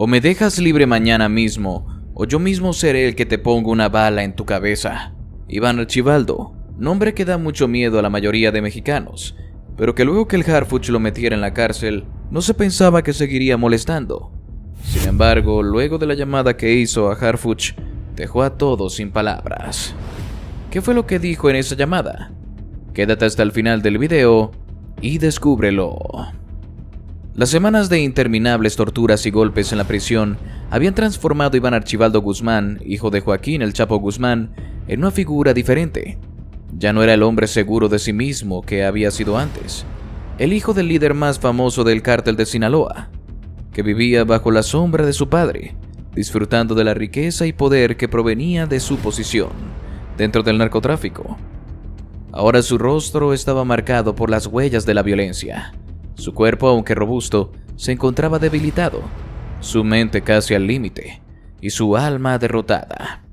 O me dejas libre mañana mismo, o yo mismo seré el que te ponga una bala en tu cabeza. Iván Archibaldo, nombre que da mucho miedo a la mayoría de mexicanos, pero que luego que el Harfuch lo metiera en la cárcel, no se pensaba que seguiría molestando. Sin embargo, luego de la llamada que hizo a Harfuch, dejó a todos sin palabras. ¿Qué fue lo que dijo en esa llamada? Quédate hasta el final del video y descúbrelo. Las semanas de interminables torturas y golpes en la prisión habían transformado a Iván Archibaldo Guzmán, hijo de Joaquín El Chapo Guzmán, en una figura diferente. Ya no era el hombre seguro de sí mismo que había sido antes, el hijo del líder más famoso del cártel de Sinaloa, que vivía bajo la sombra de su padre, disfrutando de la riqueza y poder que provenía de su posición dentro del narcotráfico. Ahora su rostro estaba marcado por las huellas de la violencia. Su cuerpo, aunque robusto, se encontraba debilitado, su mente casi al límite y su alma derrotada.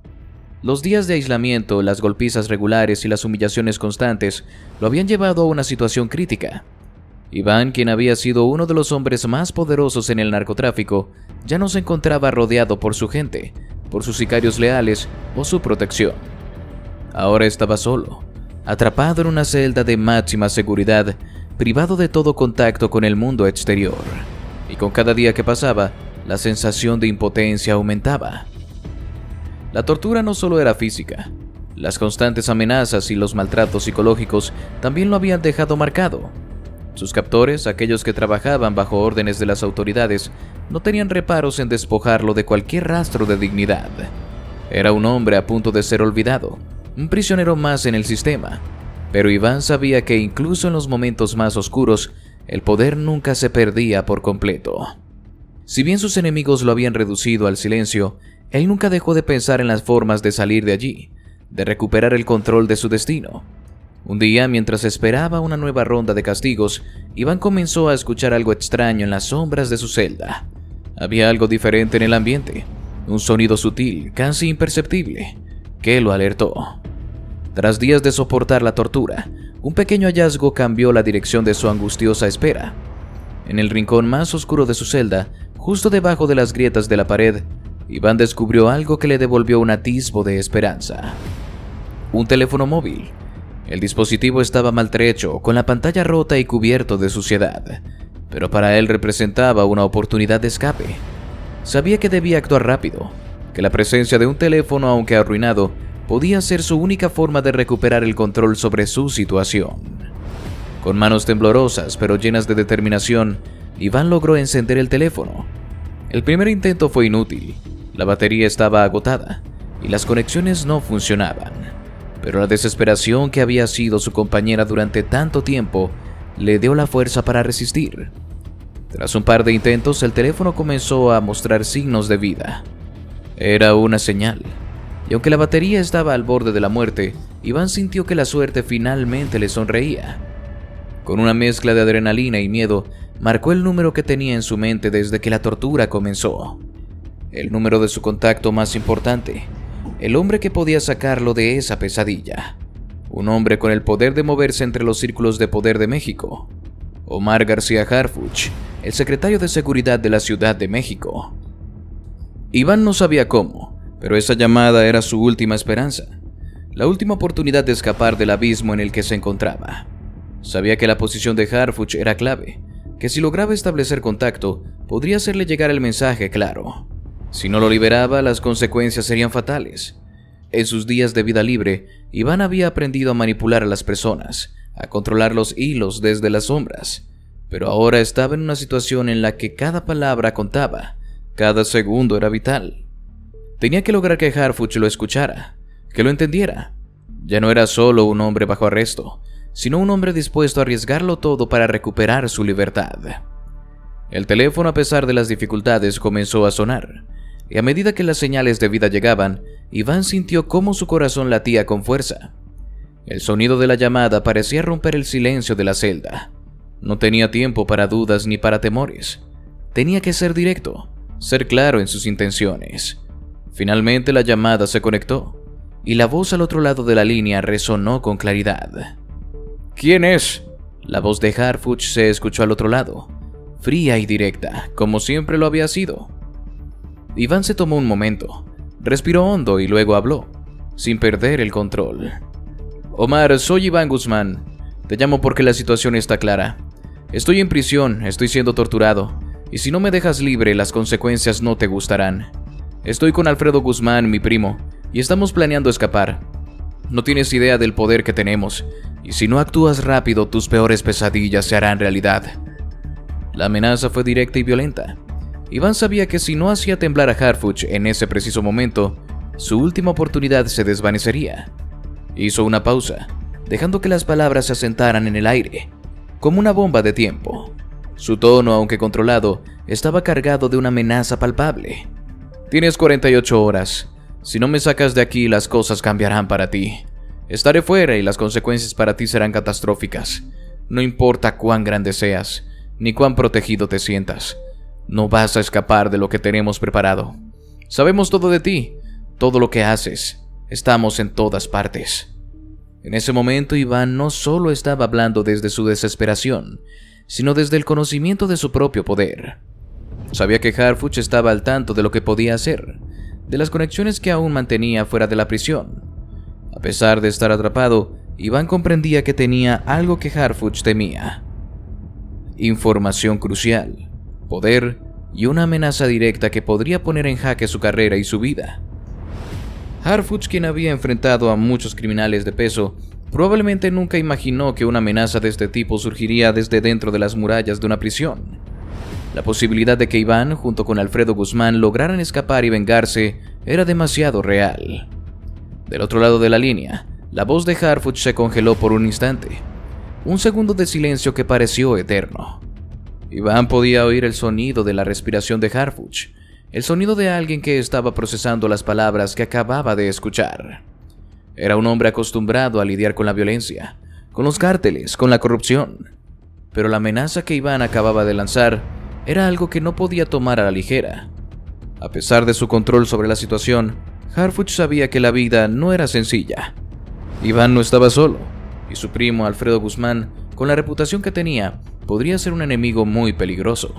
Los días de aislamiento, las golpizas regulares y las humillaciones constantes lo habían llevado a una situación crítica. Iván, quien había sido uno de los hombres más poderosos en el narcotráfico, ya no se encontraba rodeado por su gente, por sus sicarios leales o su protección. Ahora estaba solo, atrapado en una celda de máxima seguridad, privado de todo contacto con el mundo exterior, y con cada día que pasaba, la sensación de impotencia aumentaba. La tortura no solo era física, las constantes amenazas y los maltratos psicológicos también lo habían dejado marcado. Sus captores, aquellos que trabajaban bajo órdenes de las autoridades, no tenían reparos en despojarlo de cualquier rastro de dignidad. Era un hombre a punto de ser olvidado, un prisionero más en el sistema. Pero Iván sabía que incluso en los momentos más oscuros, el poder nunca se perdía por completo. Si bien sus enemigos lo habían reducido al silencio, él nunca dejó de pensar en las formas de salir de allí, de recuperar el control de su destino. Un día, mientras esperaba una nueva ronda de castigos, Iván comenzó a escuchar algo extraño en las sombras de su celda. Había algo diferente en el ambiente, un sonido sutil, casi imperceptible, que lo alertó. Tras días de soportar la tortura, un pequeño hallazgo cambió la dirección de su angustiosa espera. En el rincón más oscuro de su celda, justo debajo de las grietas de la pared, Iván descubrió algo que le devolvió un atisbo de esperanza. Un teléfono móvil. El dispositivo estaba maltrecho, con la pantalla rota y cubierto de suciedad, pero para él representaba una oportunidad de escape. Sabía que debía actuar rápido, que la presencia de un teléfono, aunque arruinado, podía ser su única forma de recuperar el control sobre su situación. Con manos temblorosas pero llenas de determinación, Iván logró encender el teléfono. El primer intento fue inútil, la batería estaba agotada y las conexiones no funcionaban, pero la desesperación que había sido su compañera durante tanto tiempo le dio la fuerza para resistir. Tras un par de intentos, el teléfono comenzó a mostrar signos de vida. Era una señal. Y aunque la batería estaba al borde de la muerte, Iván sintió que la suerte finalmente le sonreía. Con una mezcla de adrenalina y miedo, marcó el número que tenía en su mente desde que la tortura comenzó. El número de su contacto más importante, el hombre que podía sacarlo de esa pesadilla. Un hombre con el poder de moverse entre los círculos de poder de México. Omar García Harfuch, el secretario de Seguridad de la Ciudad de México. Iván no sabía cómo, pero esa llamada era su última esperanza, la última oportunidad de escapar del abismo en el que se encontraba. Sabía que la posición de Harfuch era clave, que si lograba establecer contacto, podría hacerle llegar el mensaje claro. Si no lo liberaba, las consecuencias serían fatales. En sus días de vida libre, Iván había aprendido a manipular a las personas, a controlar los hilos desde las sombras, pero ahora estaba en una situación en la que cada palabra contaba, cada segundo era vital. Tenía que lograr que Harfuch lo escuchara, que lo entendiera. Ya no era solo un hombre bajo arresto, sino un hombre dispuesto a arriesgarlo todo para recuperar su libertad. El teléfono, a pesar de las dificultades, comenzó a sonar, y a medida que las señales de vida llegaban, Iván sintió cómo su corazón latía con fuerza. El sonido de la llamada parecía romper el silencio de la celda. No tenía tiempo para dudas ni para temores. Tenía que ser directo, ser claro en sus intenciones. Finalmente la llamada se conectó, y la voz al otro lado de la línea resonó con claridad. ¿Quién es? La voz de Harfuch se escuchó al otro lado, fría y directa, como siempre lo había sido. Iván se tomó un momento, respiró hondo y luego habló, sin perder el control. Omar, soy Iván Guzmán. Te llamo porque la situación está clara. Estoy en prisión, estoy siendo torturado, y si no me dejas libre, las consecuencias no te gustarán. Estoy con Alfredo Guzmán, mi primo, y estamos planeando escapar. No tienes idea del poder que tenemos, y si no actúas rápido, tus peores pesadillas se harán realidad. La amenaza fue directa y violenta. Iván sabía que si no hacía temblar a Harfuch en ese preciso momento, su última oportunidad se desvanecería. Hizo una pausa, dejando que las palabras se asentaran en el aire, como una bomba de tiempo. Su tono, aunque controlado, estaba cargado de una amenaza palpable. Tienes 48 horas. Si no me sacas de aquí, las cosas cambiarán para ti. Estaré fuera y las consecuencias para ti serán catastróficas. No importa cuán grande seas, ni cuán protegido te sientas. No vas a escapar de lo que tenemos preparado. Sabemos todo de ti, todo lo que haces. Estamos en todas partes. En ese momento, Iván no solo estaba hablando desde su desesperación, sino desde el conocimiento de su propio poder. Sabía que Harfuch estaba al tanto de lo que podía hacer, de las conexiones que aún mantenía fuera de la prisión. A pesar de estar atrapado, Iván comprendía que tenía algo que Harfuch temía. Información crucial, poder y una amenaza directa que podría poner en jaque su carrera y su vida. Harfuch, quien había enfrentado a muchos criminales de peso, probablemente nunca imaginó que una amenaza de este tipo surgiría desde dentro de las murallas de una prisión. La posibilidad de que Iván, junto con Alfredo Guzmán, lograran escapar y vengarse era demasiado real. Del otro lado de la línea, la voz de Harfuch se congeló por un instante. Un segundo de silencio que pareció eterno. Iván podía oír el sonido de la respiración de Harfuch, el sonido de alguien que estaba procesando las palabras que acababa de escuchar. Era un hombre acostumbrado a lidiar con la violencia, con los cárteles, con la corrupción. Pero la amenaza que Iván acababa de lanzar era algo que no podía tomar a la ligera. A pesar de su control sobre la situación, Harfuch sabía que la vida no era sencilla. Iván no estaba solo, y su primo Alfredo Guzmán, con la reputación que tenía, podría ser un enemigo muy peligroso.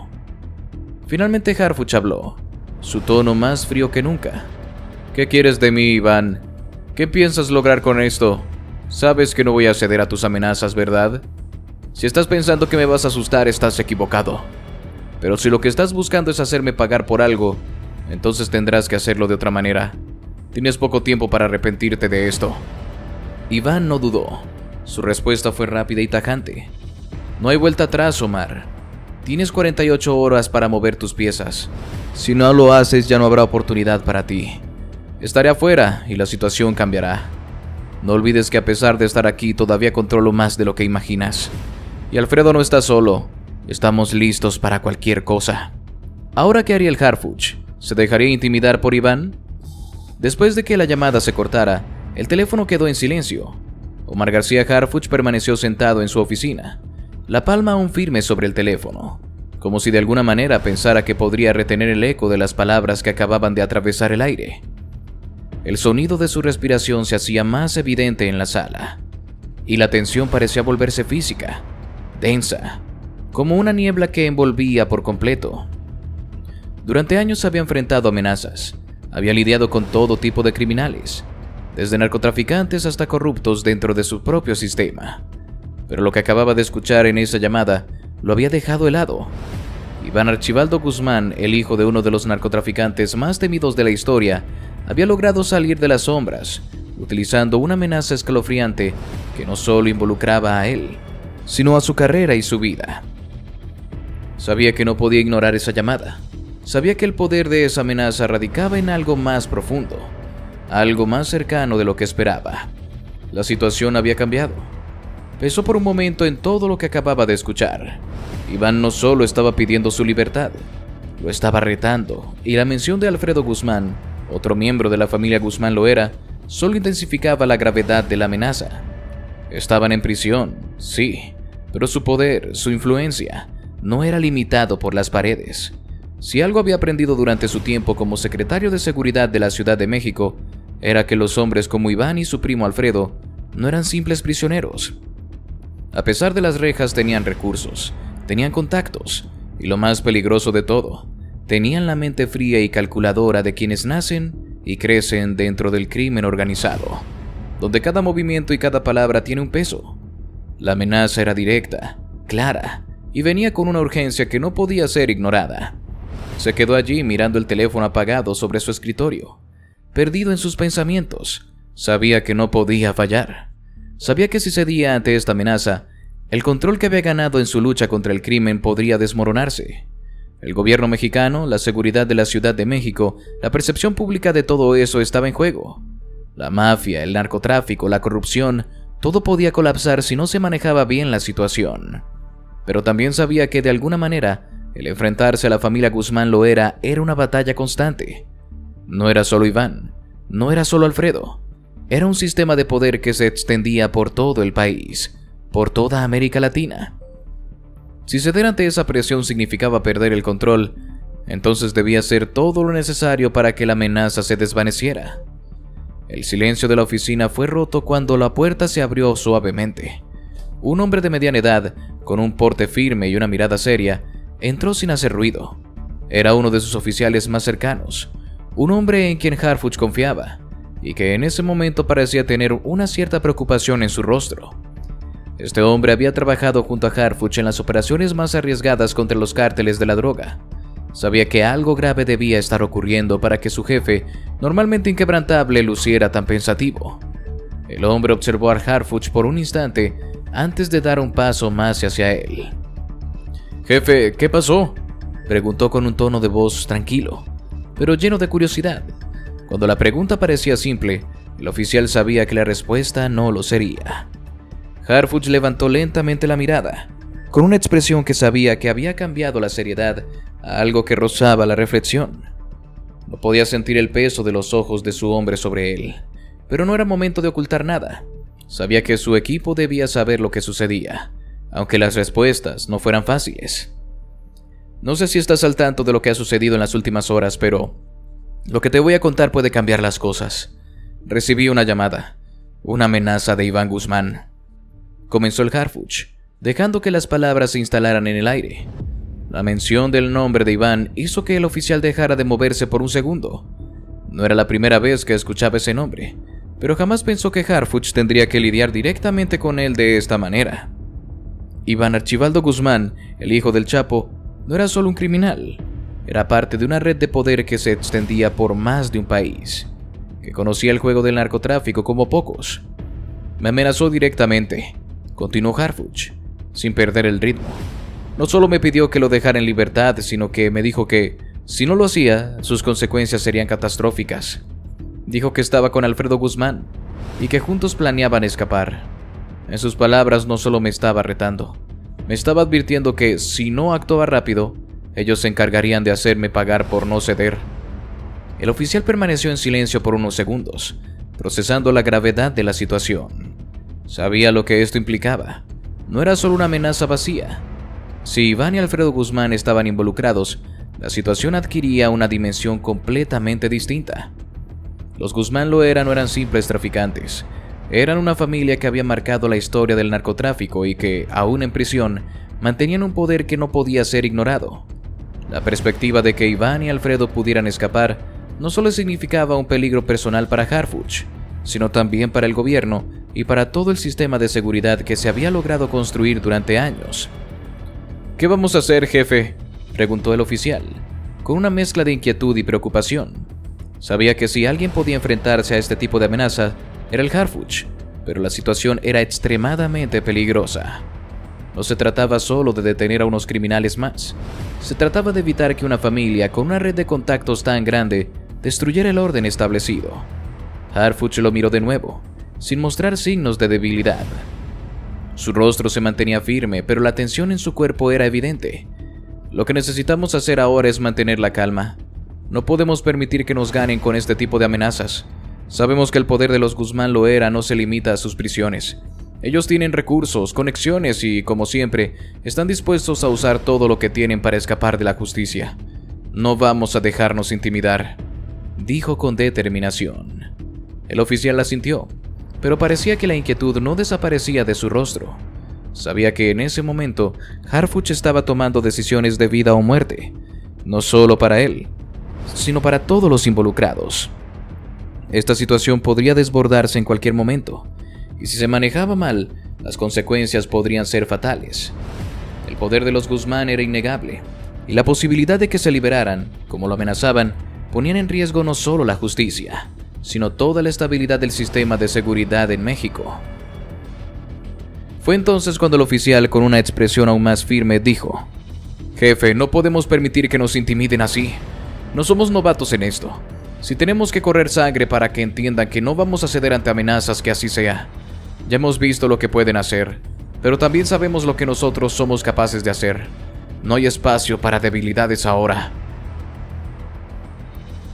Finalmente Harfuch habló, su tono más frío que nunca. ¿Qué quieres de mí, Iván? ¿Qué piensas lograr con esto? Sabes que no voy a ceder a tus amenazas, ¿verdad? Si estás pensando que me vas a asustar, estás equivocado. Pero si lo que estás buscando es hacerme pagar por algo, entonces tendrás que hacerlo de otra manera. Tienes poco tiempo para arrepentirte de esto. Iván no dudó. Su respuesta fue rápida y tajante. No hay vuelta atrás, Omar. Tienes 48 horas para mover tus piezas. Si no lo haces, ya no habrá oportunidad para ti. Estaré afuera y la situación cambiará. No olvides que a pesar de estar aquí, todavía controlo más de lo que imaginas. Y Alfredo no está solo. Estamos listos para cualquier cosa. ¿Ahora qué haría el Harfuch? ¿Se dejaría intimidar por Iván? Después de que la llamada se cortara, el teléfono quedó en silencio. Omar García Harfuch permaneció sentado en su oficina, la palma aún firme sobre el teléfono, como si de alguna manera pensara que podría retener el eco de las palabras que acababan de atravesar el aire. El sonido de su respiración se hacía más evidente en la sala, y la tensión parecía volverse física, densa, como una niebla que envolvía por completo. Durante años había enfrentado amenazas, había lidiado con todo tipo de criminales, desde narcotraficantes hasta corruptos dentro de su propio sistema. Pero lo que acababa de escuchar en esa llamada lo había dejado helado. Iván Archibaldo Guzmán, el hijo de uno de los narcotraficantes más temidos de la historia, había logrado salir de las sombras, utilizando una amenaza escalofriante que no solo involucraba a él, sino a su carrera y su vida. Sabía que no podía ignorar esa llamada. Sabía que el poder de esa amenaza radicaba en algo más profundo, algo más cercano de lo que esperaba. La situación había cambiado. Pensó por un momento en todo lo que acababa de escuchar. Iván no solo estaba pidiendo su libertad, lo estaba retando, y la mención de Alfredo Guzmán, otro miembro de la familia Guzmán Loera, solo intensificaba la gravedad de la amenaza. Estaban en prisión, sí, pero su poder, su influencia, no era limitado por las paredes. Si algo había aprendido durante su tiempo como secretario de Seguridad de la Ciudad de México, era que los hombres como Iván y su primo Alfredo no eran simples prisioneros. A pesar de las rejas, tenían recursos, tenían contactos, y lo más peligroso de todo, tenían la mente fría y calculadora de quienes nacen y crecen dentro del crimen organizado, donde cada movimiento y cada palabra tiene un peso. La amenaza era directa, clara, y venía con una urgencia que no podía ser ignorada. Se quedó allí mirando el teléfono apagado sobre su escritorio, perdido en sus pensamientos. Sabía que no podía fallar. Sabía que si cedía ante esta amenaza, el control que había ganado en su lucha contra el crimen podría desmoronarse. El gobierno mexicano, la seguridad de la Ciudad de México, la percepción pública de todo eso estaba en juego. La mafia, el narcotráfico, la corrupción, todo podía colapsar si no se manejaba bien la situación. Pero también sabía que de alguna manera, el enfrentarse a la familia Guzmán Loera era una batalla constante. No era solo Iván, no era solo Alfredo. Era un sistema de poder que se extendía por todo el país, por toda América Latina. Si ceder ante esa presión significaba perder el control, entonces debía hacer todo lo necesario para que la amenaza se desvaneciera. El silencio de la oficina fue roto cuando la puerta se abrió suavemente. Un hombre de mediana edad, con un porte firme y una mirada seria, entró sin hacer ruido. Era uno de sus oficiales más cercanos, un hombre en quien Harfuch confiaba, y que en ese momento parecía tener una cierta preocupación en su rostro. Este hombre había trabajado junto a Harfuch en las operaciones más arriesgadas contra los cárteles de la droga. Sabía que algo grave debía estar ocurriendo para que su jefe, normalmente inquebrantable, luciera tan pensativo. El hombre observó a Harfuch por un instante antes de dar un paso más hacia él. «Jefe, ¿qué pasó?», preguntó con un tono de voz tranquilo, pero lleno de curiosidad. Cuando la pregunta parecía simple, el oficial sabía que la respuesta no lo sería. Harfuch levantó lentamente la mirada, con una expresión que sabía que había cambiado la seriedad a algo que rozaba la reflexión. No podía sentir el peso de los ojos de su hombre sobre él, pero no era momento de ocultar nada. Sabía que su equipo debía saber lo que sucedía, aunque las respuestas no fueran fáciles. «No sé si estás al tanto de lo que ha sucedido en las últimas horas, pero lo que te voy a contar puede cambiar las cosas. Recibí una llamada, una amenaza de Iván Guzmán», comenzó el Harfuch, dejando que las palabras se instalaran en el aire. La mención del nombre de Iván hizo que el oficial dejara de moverse por un segundo. No era la primera vez que escuchaba ese nombre, pero jamás pensó que Harfuch tendría que lidiar directamente con él de esta manera. Iván Archibaldo Guzmán, el hijo del Chapo, no era solo un criminal, era parte de una red de poder que se extendía por más de un país, que conocía el juego del narcotráfico como pocos. «Me amenazó directamente», continuó Harfuch, sin perder el ritmo. «No solo me pidió que lo dejara en libertad, sino que me dijo que, si no lo hacía, sus consecuencias serían catastróficas. Dijo que estaba con Alfredo Guzmán y que juntos planeaban escapar. En sus palabras no solo me estaba retando, me estaba advirtiendo que, si no actuaba rápido, ellos se encargarían de hacerme pagar por no ceder». El oficial permaneció en silencio por unos segundos, procesando la gravedad de la situación. Sabía lo que esto implicaba. No era solo una amenaza vacía. Si Iván y Alfredo Guzmán estaban involucrados, la situación adquiría una dimensión completamente distinta. Los Guzmán Loera no eran simples traficantes. Eran una familia que había marcado la historia del narcotráfico y que, aún en prisión, mantenían un poder que no podía ser ignorado. La perspectiva de que Iván y Alfredo pudieran escapar no solo significaba un peligro personal para Harfuch, sino también para el gobierno y para todo el sistema de seguridad que se había logrado construir durante años. «¿Qué vamos a hacer, jefe?», preguntó el oficial, con una mezcla de inquietud y preocupación. Sabía que si alguien podía enfrentarse a este tipo de amenaza, era el Harfuch, pero la situación era extremadamente peligrosa. No se trataba solo de detener a unos criminales más, se trataba de evitar que una familia con una red de contactos tan grande destruyera el orden establecido. Harfuch lo miró de nuevo, sin mostrar signos de debilidad. Su rostro se mantenía firme, pero la tensión en su cuerpo era evidente. «Lo que necesitamos hacer ahora es mantener la calma. No podemos permitir que nos ganen con este tipo de amenazas. Sabemos que el poder de los Guzmán Loera no se limita a sus prisiones. Ellos tienen recursos, conexiones y, como siempre, están dispuestos a usar todo lo que tienen para escapar de la justicia. No vamos a dejarnos intimidar», dijo con determinación. El oficial asintió, pero parecía que la inquietud no desaparecía de su rostro. Sabía que en ese momento Harfuch estaba tomando decisiones de vida o muerte, no solo para él, sino para todos los involucrados. Esta situación podría desbordarse en cualquier momento, y si se manejaba mal, las consecuencias podrían ser fatales. El poder de los Guzmán era innegable, y la posibilidad de que se liberaran, como lo amenazaban, ponían en riesgo no solo la justicia, sino toda la estabilidad del sistema de seguridad en México. Fue entonces cuando el oficial, con una expresión aún más firme, dijo: «Jefe, no podemos permitir que nos intimiden así. No somos novatos en esto. Si tenemos que correr sangre para que entiendan que no vamos a ceder ante amenazas, que así sea. Ya hemos visto lo que pueden hacer, pero también sabemos lo que nosotros somos capaces de hacer. No hay espacio para debilidades ahora».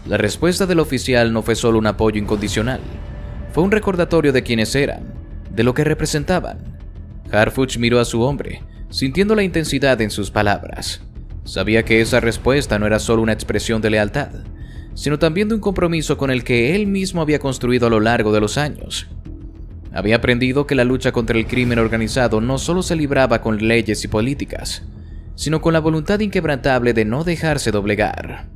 La respuesta del oficial no fue solo un apoyo incondicional, fue un recordatorio de quiénes eran, de lo que representaban. Harfuch miró a su hombre, sintiendo la intensidad en sus palabras. Sabía que esa respuesta no era solo una expresión de lealtad, sino también de un compromiso con el que él mismo había construido a lo largo de los años. Había aprendido que la lucha contra el crimen organizado no solo se libraba con leyes y políticas, sino con la voluntad inquebrantable de no dejarse doblegar.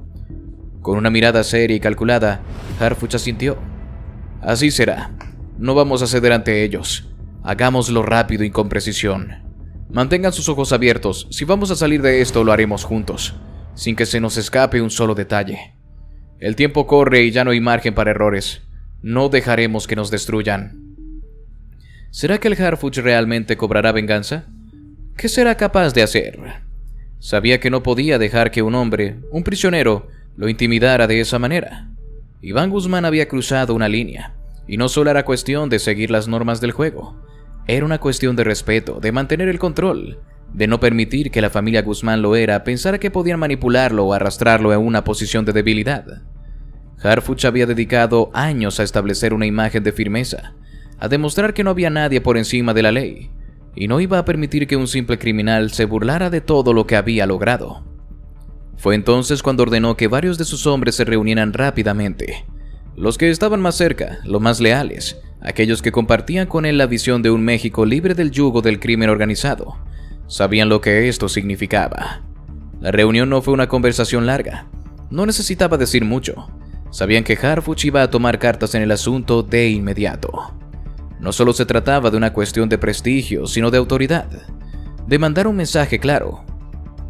Con una mirada seria y calculada, Harfuch asintió. «Así será. No vamos a ceder ante ellos. Hagámoslo rápido y con precisión. Mantengan sus ojos abiertos. Si vamos a salir de esto, lo haremos juntos, sin que se nos escape un solo detalle. El tiempo corre y ya no hay margen para errores. No dejaremos que nos destruyan». ¿Será que el Harfuch realmente cobrará venganza? ¿Qué será capaz de hacer? Sabía que no podía dejar que un hombre, un prisionero, lo intimidara de esa manera. Iván Guzmán había cruzado una línea, y no solo era cuestión de seguir las normas del juego. Era una cuestión de respeto, de mantener el control, de no permitir que la familia Guzmán Loera pensara que podían manipularlo o arrastrarlo a una posición de debilidad. Harfuch había dedicado años a establecer una imagen de firmeza, a demostrar que no había nadie por encima de la ley, y no iba a permitir que un simple criminal se burlara de todo lo que había logrado. Fue entonces cuando ordenó que varios de sus hombres se reunieran rápidamente. Los que estaban más cerca, los más leales, aquellos que compartían con él la visión de un México libre del yugo del crimen organizado, sabían lo que esto significaba. La reunión no fue una conversación larga. No necesitaba decir mucho. Sabían que Harfuch iba a tomar cartas en el asunto de inmediato. No solo se trataba de una cuestión de prestigio, sino de autoridad, de mandar un mensaje claro.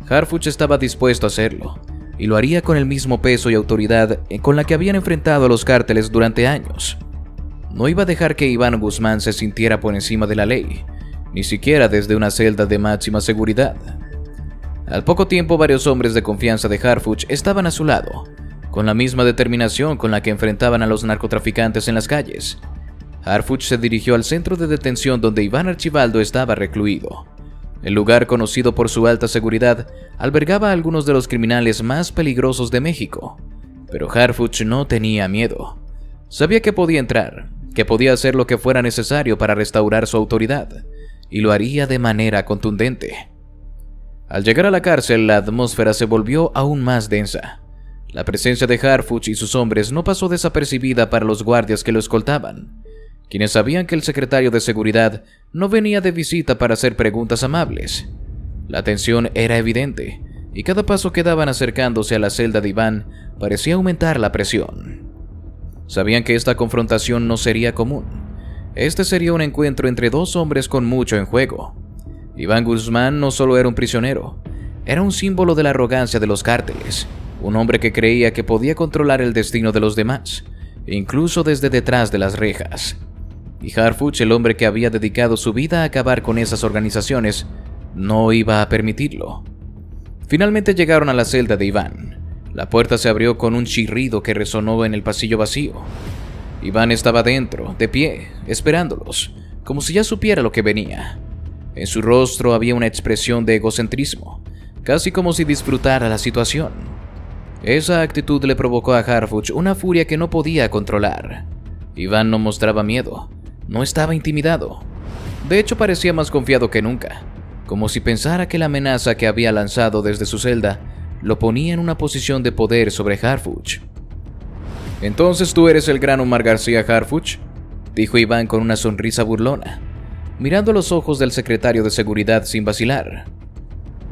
Harfuch estaba dispuesto a hacerlo, y lo haría con el mismo peso y autoridad con la que habían enfrentado a los cárteles durante años. No iba a dejar que Iván Guzmán se sintiera por encima de la ley, ni siquiera desde una celda de máxima seguridad. Al poco tiempo, varios hombres de confianza de Harfuch estaban a su lado, con la misma determinación con la que enfrentaban a los narcotraficantes en las calles. Harfuch se dirigió al centro de detención donde Iván Archibaldo estaba recluido. El lugar, conocido por su alta seguridad, albergaba a algunos de los criminales más peligrosos de México. Pero Harfuch no tenía miedo. Sabía que podía entrar, que podía hacer lo que fuera necesario para restaurar su autoridad, y lo haría de manera contundente. Al llegar a la cárcel, la atmósfera se volvió aún más densa. La presencia de Harfuch y sus hombres no pasó desapercibida para los guardias que lo escoltaban, quienes sabían que el secretario de seguridad no venía de visita para hacer preguntas amables. La tensión era evidente, y cada paso que daban acercándose a la celda de Iván parecía aumentar la presión. Sabían que esta confrontación no sería común. Este sería un encuentro entre dos hombres con mucho en juego. Iván Guzmán no solo era un prisionero, era un símbolo de la arrogancia de los cárteles, un hombre que creía que podía controlar el destino de los demás, incluso desde detrás de las rejas. Y Harfuch, el hombre que había dedicado su vida a acabar con esas organizaciones, no iba a permitirlo. Finalmente llegaron a la celda de Iván. La puerta se abrió con un chirrido que resonó en el pasillo vacío. Iván estaba dentro, de pie, esperándolos, como si ya supiera lo que venía. En su rostro había una expresión de egocentrismo, casi como si disfrutara la situación. Esa actitud le provocó a Harfuch una furia que no podía controlar. Iván no mostraba miedo. No estaba intimidado. De hecho, parecía más confiado que nunca, como si pensara que la amenaza que había lanzado desde su celda lo ponía en una posición de poder sobre Harfuch. «¿Entonces tú eres el gran Omar García Harfuch?», dijo Iván con una sonrisa burlona, mirando los ojos del secretario de seguridad sin vacilar.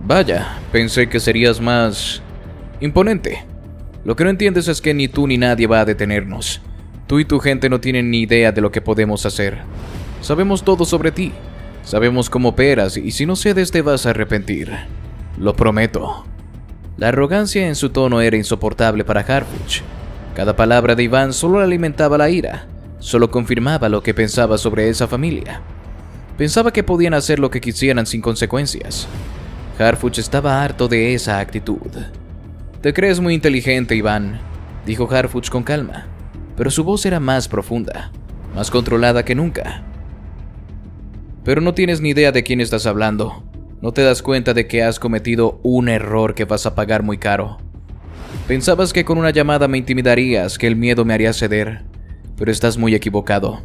«Vaya, pensé que serías más Imponente. Lo que no entiendes es que ni tú ni nadie va a detenernos. Tú y tu gente no tienen ni idea de lo que podemos hacer. Sabemos todo sobre ti. Sabemos cómo operas y si no cedes te vas a arrepentir. Lo prometo. La arrogancia en su tono era insoportable para Harfuch. Cada palabra de Iván solo alimentaba la ira. Solo confirmaba lo que pensaba sobre esa familia. Pensaba que podían hacer lo que quisieran sin consecuencias. Harfuch estaba harto de esa actitud. «Te crees muy inteligente, Iván», dijo Harfuch con calma, pero su voz era más profunda, más controlada que nunca. «Pero no tienes ni idea de quién estás hablando. No te das cuenta de que has cometido un error que vas a pagar muy caro. Pensabas que con una llamada me intimidarías, que el miedo me haría ceder, pero estás muy equivocado.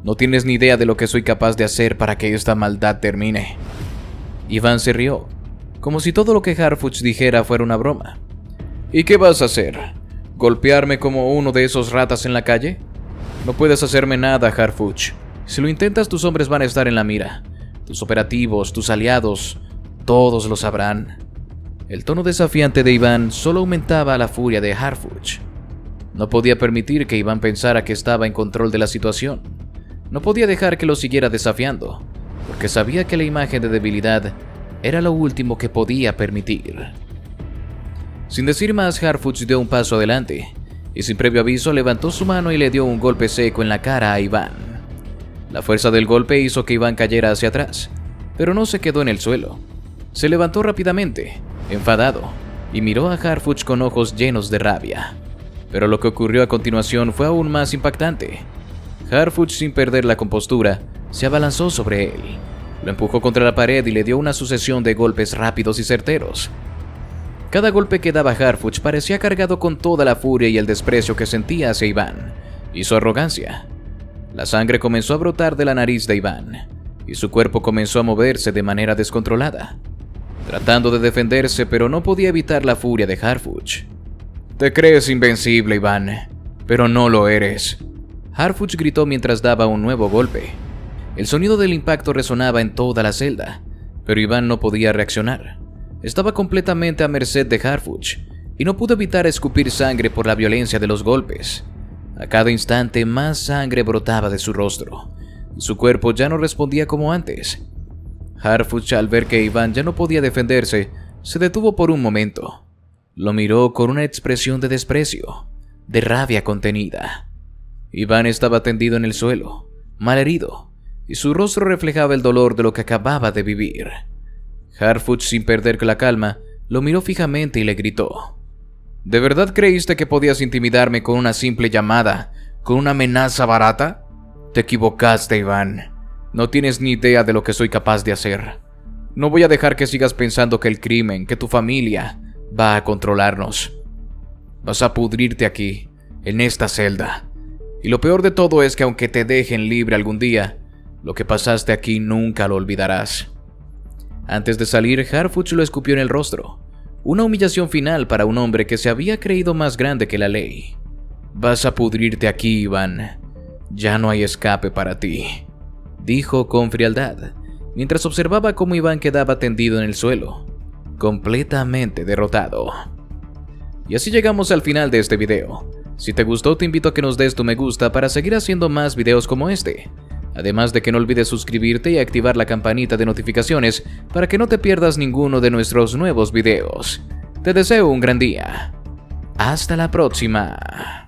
No tienes ni idea de lo que soy capaz de hacer para que esta maldad termine». Iván se rió, como si todo lo que Harfuch dijera fuera una broma. «¿Y qué vas a hacer? ¿Golpearme como uno de esos ratas en la calle? No puedes hacerme nada, Harfuch. Si lo intentas, tus hombres van a estar en la mira. Tus operativos, tus aliados, todos lo sabrán». El tono desafiante de Iván solo aumentaba la furia de Harfuch. No podía permitir que Iván pensara que estaba en control de la situación. No podía dejar que lo siguiera desafiando, porque sabía que la imagen de debilidad era lo último que podía permitir. Sin decir más, Harfuch dio un paso adelante, y sin previo aviso levantó su mano y le dio un golpe seco en la cara a Iván. La fuerza del golpe hizo que Iván cayera hacia atrás, pero no se quedó en el suelo. Se levantó rápidamente, enfadado, y miró a Harfuch con ojos llenos de rabia. Pero lo que ocurrió a continuación fue aún más impactante. Harfuch, sin perder la compostura, se abalanzó sobre él. Lo empujó contra la pared y le dio una sucesión de golpes rápidos y certeros. Cada golpe que daba Harfuch parecía cargado con toda la furia y el desprecio que sentía hacia Iván y su arrogancia. La sangre comenzó a brotar de la nariz de Iván, y su cuerpo comenzó a moverse de manera descontrolada, tratando de defenderse, pero no podía evitar la furia de Harfuch. «Te crees invencible, Iván, pero no lo eres», Harfuch gritó mientras daba un nuevo golpe. El sonido del impacto resonaba en toda la celda, pero Iván no podía reaccionar. Estaba completamente a merced de Harfuch, y no pudo evitar escupir sangre por la violencia de los golpes. A cada instante más sangre brotaba de su rostro, y su cuerpo ya no respondía como antes. Harfuch, al ver que Iván ya no podía defenderse, se detuvo por un momento. Lo miró con una expresión de desprecio, de rabia contenida. Iván estaba tendido en el suelo, malherido, y su rostro reflejaba el dolor de lo que acababa de vivir. Harfuch, sin perder la calma, lo miró fijamente y le gritó: «¿De verdad creíste que podías intimidarme con una simple llamada, con una amenaza barata? Te equivocaste, Iván. No tienes ni idea de lo que soy capaz de hacer. No voy a dejar que sigas pensando que el crimen, que tu familia, va a controlarnos. Vas a pudrirte aquí, en esta celda. Y lo peor de todo es que aunque te dejen libre algún día, lo que pasaste aquí nunca lo olvidarás». Antes de salir, Harfuch lo escupió en el rostro. Una humillación final para un hombre que se había creído más grande que la ley. «Vas a pudrirte aquí, Iván. Ya no hay escape para ti», dijo con frialdad, mientras observaba cómo Iván quedaba tendido en el suelo, completamente derrotado. Y así llegamos al final de este video. Si te gustó, te invito a que nos des tu me gusta para seguir haciendo más videos como este. Además de que no olvides suscribirte y activar la campanita de notificaciones para que no te pierdas ninguno de nuestros nuevos videos. Te deseo un gran día. Hasta la próxima.